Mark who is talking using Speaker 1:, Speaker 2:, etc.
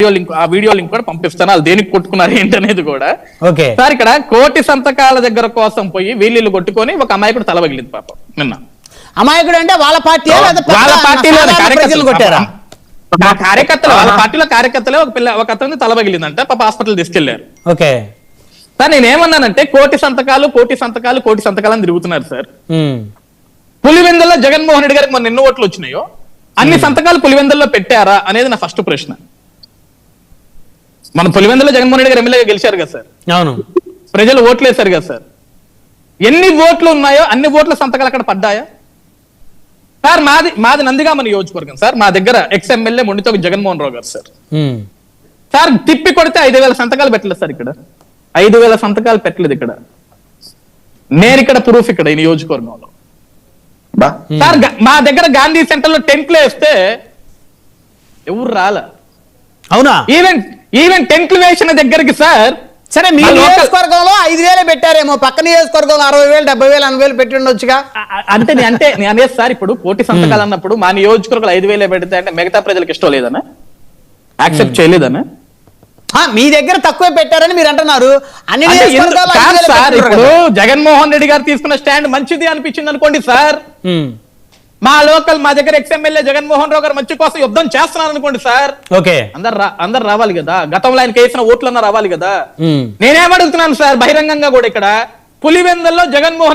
Speaker 1: Video link కూడా పంపిస్తాను. వాళ్ళు దేనికి కొట్టుకున్నారు ఏంటనేది కూడా.
Speaker 2: ఓకే
Speaker 1: సార్ ఇక్కడ 1,000,000 సంతకాల దగ్గర కోసం పోయి వీళ్ళు కొట్టుకొని ఒక అమాయకుడు తల పగిలింది పాపం నిన్న.
Speaker 2: అమాయకుడు అంటే వాళ్ళ పార్టీ
Speaker 1: వాళ్ళ పార్టీలో
Speaker 2: కొట్టారా?
Speaker 1: కార్యకర్తలు, వాళ్ళ పార్టీలో కార్యకర్తలే ఒక అతని తల పగిలిందంట, పాప హాస్పిటల్ తీసుకెళ్లారు.
Speaker 2: ఓకే
Speaker 1: సార్ నేనేమన్నానంటే 1,000,000 సంతకాలు అని తిరుగుతున్నారు సార్. పులివెందుల్లో జగన్మోహన్ రెడ్డి గారికి మొన్న ఎన్ని ఓట్లు వచ్చినాయో అన్ని సంతకాలు పులివెందుల్లో పెట్టారా అనేది నా ఫస్ట్ ప్రశ్న. మన పులివెందులో జగన్మోహన్ రెడ్డి గారు ఎమ్మెల్యేగా గెలిచారు కదా సార్,
Speaker 2: అవును,
Speaker 1: ప్రజలు ఓట్లు వేశారు కదా సార్. ఎన్ని ఓట్లు ఉన్నాయో అన్ని ఓట్ల సంతకాలు అక్కడ పడ్డాయా సార్? మాది నందిగామ నియోజకవర్గం సార్. మా దగ్గర ఎక్స్ ఎమ్మెల్యే మొండితో జగన్మోహన్ రావు గారు సార్. సార్ తిప్పి కొడితే 5,000 సంతకాలు పెట్టలేదు సార్. ఇక్కడ 5,000 సంతకాలు పెట్టలేదు. ఇక్కడ నేను ఇక్కడ ప్రూఫ్ ఇక్కడ ఈ నియోజకవర్గంలో సార్. మా దగ్గర గాంధీ సెంటర్ లో టెంట్లు వేస్తే ఎవరు రాలా.
Speaker 2: అవునా?
Speaker 1: ఈవెన్ టెంట్లు వేసిన దగ్గరికి సార్,
Speaker 2: సరే మీ నియోజకవర్గంలో 5,000 పెట్టారేమో, పక్క నియోజకవర్గంలో 60,000, 70,000, 80,000 పెట్టి ఉండొచ్చుగా.
Speaker 1: అంటే నేను అనేది సార్, ఇప్పుడు 1,000,000 సంతకాలు అన్నప్పుడు మా నియోజకవర్గంలో 5,000 పెడితే అంటే మిగతా ప్రజలకు ఇష్టం లేదనా, యాక్సెప్ట్ చేయలేదనా?
Speaker 2: మీ దగ్గర తక్కువే పెట్టారని మీరు అంటున్నారు. అన్ని
Speaker 1: సార్ ఇప్పుడు జగన్మోహన్ రెడ్డి గారు తీసుకున్న స్టాండ్ మంచిది అనిపించింది అనుకోండి సార్, మా దగ్గర ఎక్స్ ఎమ్మెల్యే జగన్మోహన్ రావు గారు మంచి కోసం యుద్ధం చేస్తున్నారు అనుకోండి సార్,
Speaker 2: ఓకే
Speaker 1: అందరు రావాలి కదా. గతంలో ఆయనకి వేసిన ఓట్లన్నా రావాలి కదా. నేనేమడుగుతున్నాను సార్ బహిరంగంగా కూడా, ఇక్కడ పులివెందుల్లో జగన్మోహన్